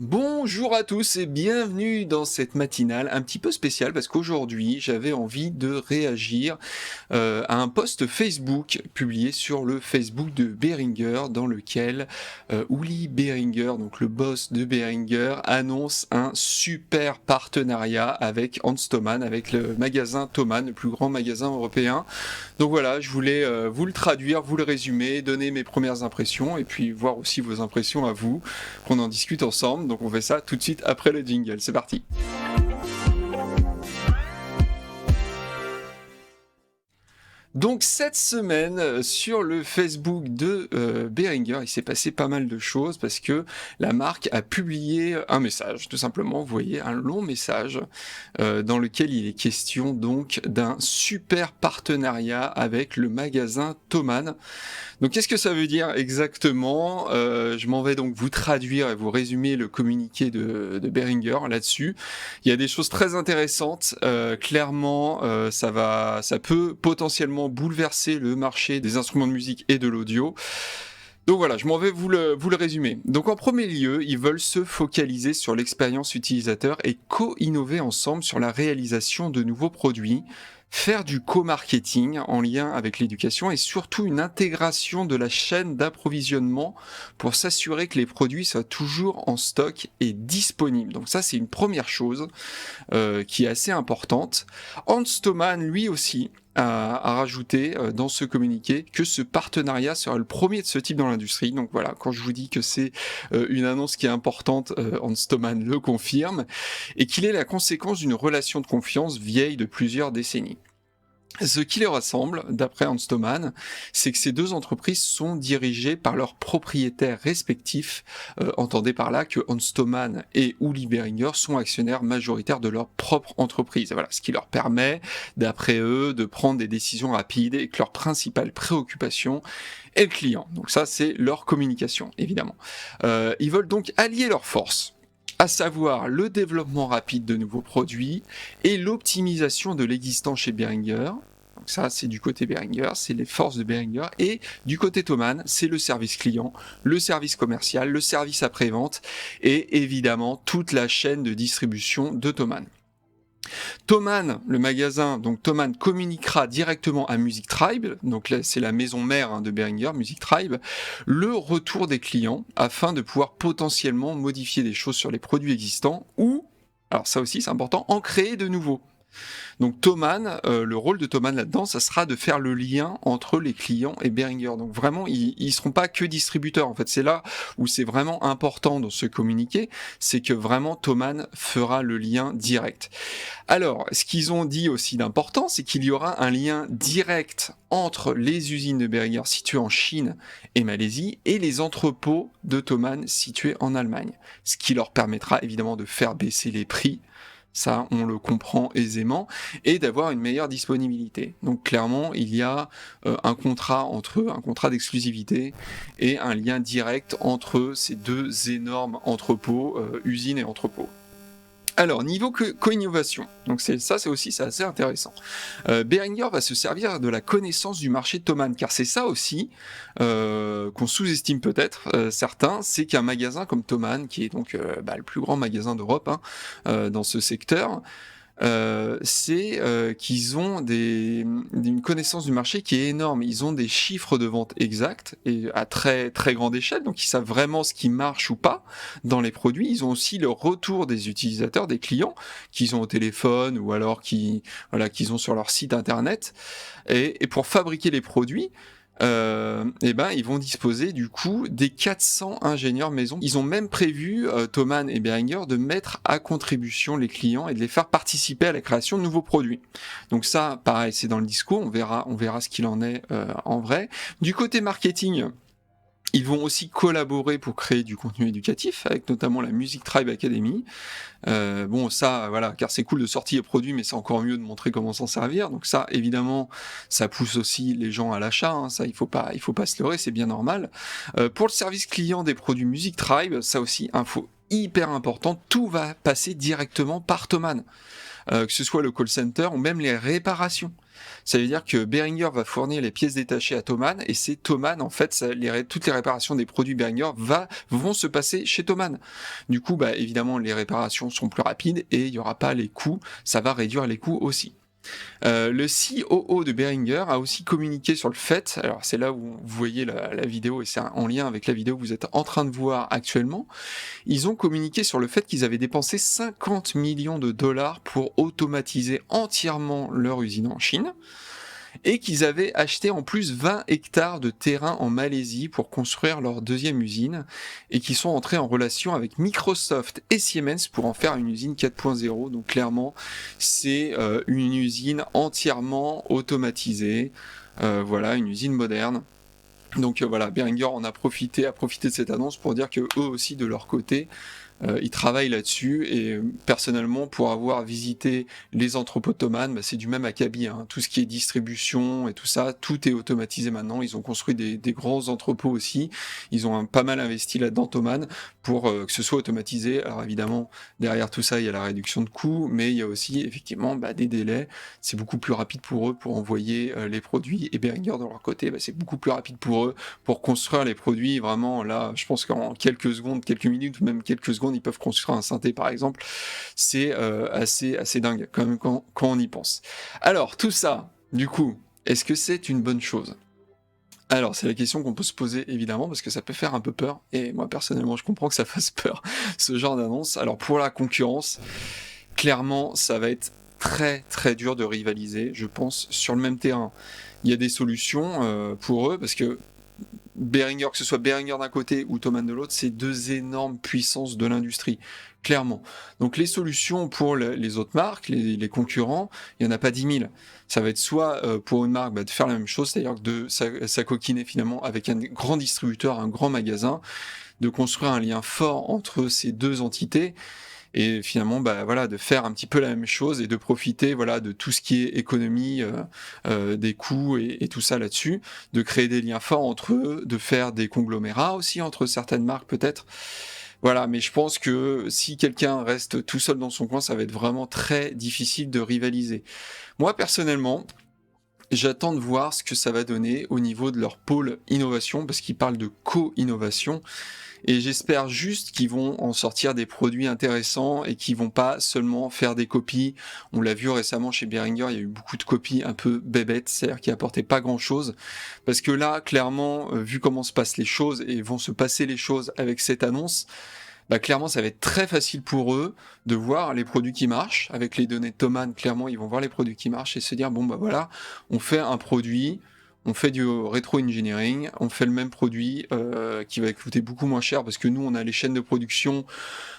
Bonjour à tous et bienvenue dans cette matinale un petit peu spéciale parce qu'aujourd'hui j'avais envie de réagir à un post Facebook publié sur le Facebook de Behringer dans lequel Uli Behringer, donc le boss de Behringer, annonce un super partenariat avec Hans Thomann, avec le magasin Thomann, le plus grand magasin européen. Donc voilà, je voulais vous le traduire, vous le résumer, donner mes premières impressions et puis voir aussi vos impressions à vous, qu'on en discute ensemble. Donc on fait ça tout de suite après le jingle. C'est parti. Donc cette semaine, sur le Facebook de Behringer, il s'est passé pas mal de choses parce que la marque a publié un message, tout simplement, vous voyez, un long message dans lequel il est question donc d'un super partenariat avec le magasin Thomann. Donc qu'est-ce que ça veut dire exactement? Je m'en vais donc vous traduire et vous résumer le communiqué de Behringer là-dessus. Il y a des choses très intéressantes. Clairement, ça peut potentiellement bouleverser le marché des instruments de musique et de l'audio. Donc voilà, je m'en vais vous le résumer. Donc en premier lieu, ils veulent se focaliser sur l'expérience utilisateur et co-innover ensemble sur la réalisation de nouveaux produits, faire du co-marketing en lien avec l'éducation et surtout une intégration de la chaîne d'approvisionnement pour s'assurer que les produits soient toujours en stock et disponibles. Donc ça, c'est une première chose qui est assez importante. Hans Thomann, lui aussi, a rajouté dans ce communiqué que ce partenariat sera le premier de ce type dans l'industrie. Donc voilà, quand je vous dis que c'est une annonce qui est importante, Hans Thomann le confirme, et qu'il est la conséquence d'une relation de confiance vieille de plusieurs décennies. Ce qui les rassemble, d'après Hans Thomann, c'est que ces deux entreprises sont dirigées par leurs propriétaires respectifs. Entendez par là que Hans Thomann et Uli Behringer sont actionnaires majoritaires de leur propre entreprise. Voilà, ce qui leur permet, d'après eux, de prendre des décisions rapides et que leur principale préoccupation est le client. Donc ça, c'est leur communication, évidemment. Ils veulent donc allier leurs forces, à savoir le développement rapide de nouveaux produits et l'optimisation de l'existant chez Behringer. Donc ça, c'est du côté Behringer, c'est les forces de Behringer. Et du côté Thomann, c'est le service client, le service commercial, le service après-vente et évidemment toute la chaîne de distribution de Thomann. Thomann, le magasin, donc Thomann communiquera directement à Music Tribe, donc là c'est la maison mère de Behringer, Music Tribe, le retour des clients afin de pouvoir potentiellement modifier des choses sur les produits existants ou, alors ça aussi c'est important, en créer de nouveaux. Donc Thomann, le rôle de Thomann là-dedans, ça sera de faire le lien entre les clients et Behringer. Donc vraiment, ils seront pas que distributeurs. En fait, c'est là où c'est vraiment important dans ce communiqué, c'est que vraiment Thomann fera le lien direct. Alors, ce qu'ils ont dit aussi d'important, c'est qu'il y aura un lien direct entre les usines de Behringer situées en Chine et Malaisie et les entrepôts de Thomann situés en Allemagne. Ce qui leur permettra évidemment de faire baisser les prix. Ça, on le comprend aisément, et d'avoir une meilleure disponibilité. Donc clairement, il y a un contrat entre eux, un contrat d'exclusivité, et un lien direct entre ces deux énormes entrepôts, usines et entrepôts. Alors, niveau co-innovation, donc c'est assez intéressant. Behringer va se servir de la connaissance du marché de Thomann, car c'est ça aussi qu'on sous-estime peut-être certains, c'est qu'un magasin comme Thomann, qui est donc le plus grand magasin d'Europe dans ce secteur, c'est qu'ils ont une connaissance du marché qui est énorme. Ils ont des chiffres de vente exacts et à très très grande échelle, donc ils savent vraiment ce qui marche ou pas dans les produits. Ils ont aussi le retour des utilisateurs, des clients qu'ils ont au téléphone ou alors qu'ils ont sur leur site internet. Et pour fabriquer les produits, ils vont disposer du coup des 400 ingénieurs maison. Ils ont même prévu, Thomann et Behringer, de mettre à contribution les clients et de les faire participer à la création de nouveaux produits. Donc ça, pareil, c'est dans le discours, on verra ce qu'il en est en vrai. Du côté marketing, ils vont aussi collaborer pour créer du contenu éducatif, avec notamment la Music Tribe Academy. Car c'est cool de sortir les produits, mais c'est encore mieux de montrer comment s'en servir. Donc ça, évidemment, ça pousse aussi les gens à l'achat. Ça, il faut pas se leurrer, c'est bien normal. Pour le service client des produits Music Tribe, ça aussi, hyper important, tout va passer directement par Thomann. Que ce soit le call center ou même les réparations. Ça veut dire que Behringer va fournir les pièces détachées à Thomann, et c'est Thomann, en fait, toutes les réparations des produits Behringer vont se passer chez Thomann. Du coup, évidemment, les réparations sont plus rapides et il n'y aura pas les coûts, ça va réduire les coûts aussi. Le COO de Behringer a aussi communiqué sur le fait, alors c'est là où vous voyez la vidéo, et c'est en lien avec la vidéo que vous êtes en train de voir actuellement, ils ont communiqué sur le fait qu'ils avaient dépensé 50 millions de dollars pour automatiser entièrement leur usine en Chine, et qu'ils avaient acheté en plus 20 hectares de terrain en Malaisie pour construire leur deuxième usine, et qui sont entrés en relation avec Microsoft et Siemens pour en faire une usine 4.0. Donc clairement, c'est une usine entièrement automatisée, voilà, une usine moderne. Donc voilà, Behringer a profité de cette annonce pour dire que eux aussi, de leur côté, ils travaillent là-dessus, et personnellement, pour avoir visité les entrepôts de Thomann, c'est du même acabit, hein. Tout ce qui est distribution et tout ça, tout est automatisé maintenant. Ils ont construit des grands entrepôts aussi, ils ont pas mal investi là-dedans, Thomann, pour que ce soit automatisé. Alors évidemment, derrière tout ça, il y a la réduction de coûts, mais il y a aussi effectivement des délais. C'est beaucoup plus rapide pour eux pour envoyer les produits, et Behringer de leur côté, c'est beaucoup plus rapide pour eux pour construire les produits. Vraiment, là, je pense qu'en quelques secondes, quelques minutes, ou même quelques secondes, ils peuvent construire un synthé par exemple. C'est assez dingue quand même quand on y pense. Alors tout ça, du coup, est-ce que c'est une bonne chose ? Alors c'est la question qu'on peut se poser évidemment, parce que ça peut faire un peu peur, et moi personnellement je comprends que ça fasse peur, ce genre d'annonce. Alors pour la concurrence, clairement ça va être très très dur de rivaliser, je pense, sur le même terrain. Il y a des solutions pour eux, parce que Behringer, que ce soit Behringer d'un côté ou Thomann de l'autre, c'est deux énormes puissances de l'industrie, clairement. Donc les solutions pour les autres marques, les concurrents, il n'y en a pas 10 000. Ça va être soit pour une marque de faire la même chose, c'est-à-dire de s'acoquiner finalement avec un grand distributeur, un grand magasin, de construire un lien fort entre ces deux entités, et finalement de faire un petit peu la même chose, et de profiter de tout ce qui est économie des coûts et tout ça là-dessus, de créer des liens forts entre eux, de faire des conglomérats aussi entre certaines marques peut-être. Voilà, mais je pense que si quelqu'un reste tout seul dans son coin, ça va être vraiment très difficile de rivaliser. Moi personnellement, j'attends de voir ce que ça va donner au niveau de leur pôle innovation, parce qu'ils parlent de co-innovation. Et j'espère juste qu'ils vont en sortir des produits intéressants, et qu'ils vont pas seulement faire des copies. On l'a vu récemment chez Behringer, il y a eu beaucoup de copies un peu bébêtes, c'est-à-dire qui apportaient pas grand-chose. Parce que là, clairement, vu comment se passent les choses, et vont se passer les choses avec cette annonce, clairement, ça va être très facile pour eux de voir les produits qui marchent. Avec les données de Thomann, clairement, ils vont voir les produits qui marchent et se dire, voilà, on fait un produit, on fait du rétro-engineering, on fait le même produit qui va coûter beaucoup moins cher, parce que nous, on a les chaînes de production,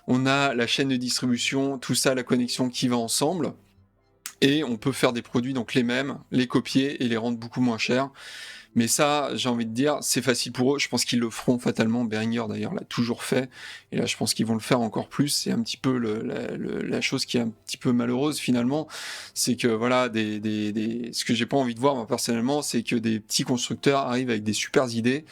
on a la chaîne de distribution, tout ça, la connexion qui va ensemble, et on peut faire des produits donc les mêmes, les copier et les rendre beaucoup moins chers. Mais ça, j'ai envie de dire, c'est facile pour eux. Je pense qu'ils le feront fatalement. Behringer, d'ailleurs, l'a toujours fait. Et là, je pense qu'ils vont le faire encore plus. C'est un petit peu la chose qui est un petit peu malheureuse, finalement. C'est que, voilà, ce que j'ai pas envie de voir, moi, personnellement, c'est que des petits constructeurs arrivent avec des super idées,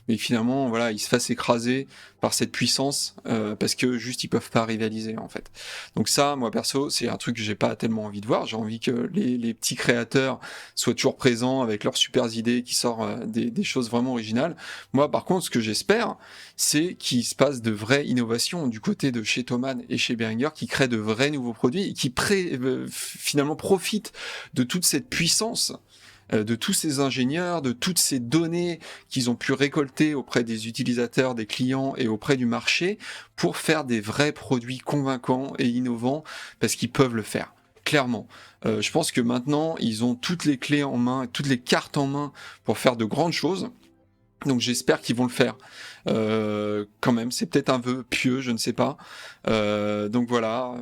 mais finalement, voilà, ils se fassent écraser par cette puissance, parce que juste, ils peuvent pas rivaliser, en fait. Donc ça, moi, perso, c'est un truc que j'ai pas tellement envie de voir. J'ai envie que les petits créateurs soient toujours présents avec leurs super idées, qui sortent des choses vraiment originales. Moi, par contre, ce que j'espère, c'est qu'il se passe de vraies innovations du côté de chez Thomann et chez Behringer, qui créent de vrais nouveaux produits, et qui finalement profitent de toute cette puissance, de tous ces ingénieurs, de toutes ces données qu'ils ont pu récolter auprès des utilisateurs, des clients et auprès du marché, pour faire des vrais produits convaincants et innovants, parce qu'ils peuvent le faire. Clairement. Je pense que maintenant, ils ont toutes les clés en main, toutes les cartes en main pour faire de grandes choses. Donc j'espère qu'ils vont le faire. Quand même, c'est peut-être un vœu pieux, je ne sais pas. Donc voilà,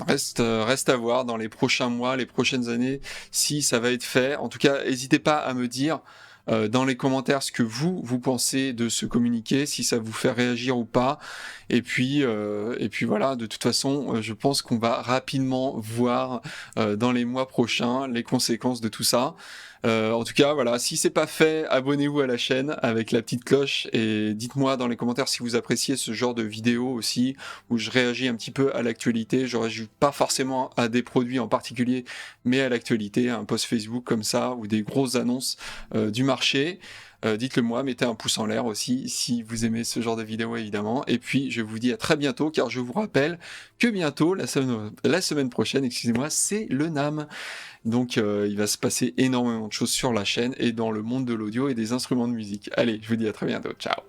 reste à voir dans les prochains mois, les prochaines années, si ça va être fait. En tout cas, n'hésitez pas à me dire dans les commentaires ce que vous pensez de ce communiqué, si ça vous fait réagir ou pas. Et puis voilà, de toute façon, je pense qu'on va rapidement voir dans les mois prochains les conséquences de tout ça. En tout cas, voilà, si c'est pas fait, abonnez-vous à la chaîne avec la petite cloche et dites-moi dans les commentaires si vous appréciez ce genre de vidéo aussi, où je réagis un petit peu à l'actualité. Je réagis pas forcément à des produits en particulier, mais à l'actualité, un post Facebook comme ça, ou des grosses annonces du marché. Dites-le moi, mettez un pouce en l'air aussi si vous aimez ce genre de vidéo évidemment. Et puis je vous dis à très bientôt, car je vous rappelle que bientôt, la semaine prochaine, excusez-moi, c'est le NAMM. Donc il va se passer énormément de choses sur la chaîne et dans le monde de l'audio et des instruments de musique. Allez, je vous dis à très bientôt, ciao.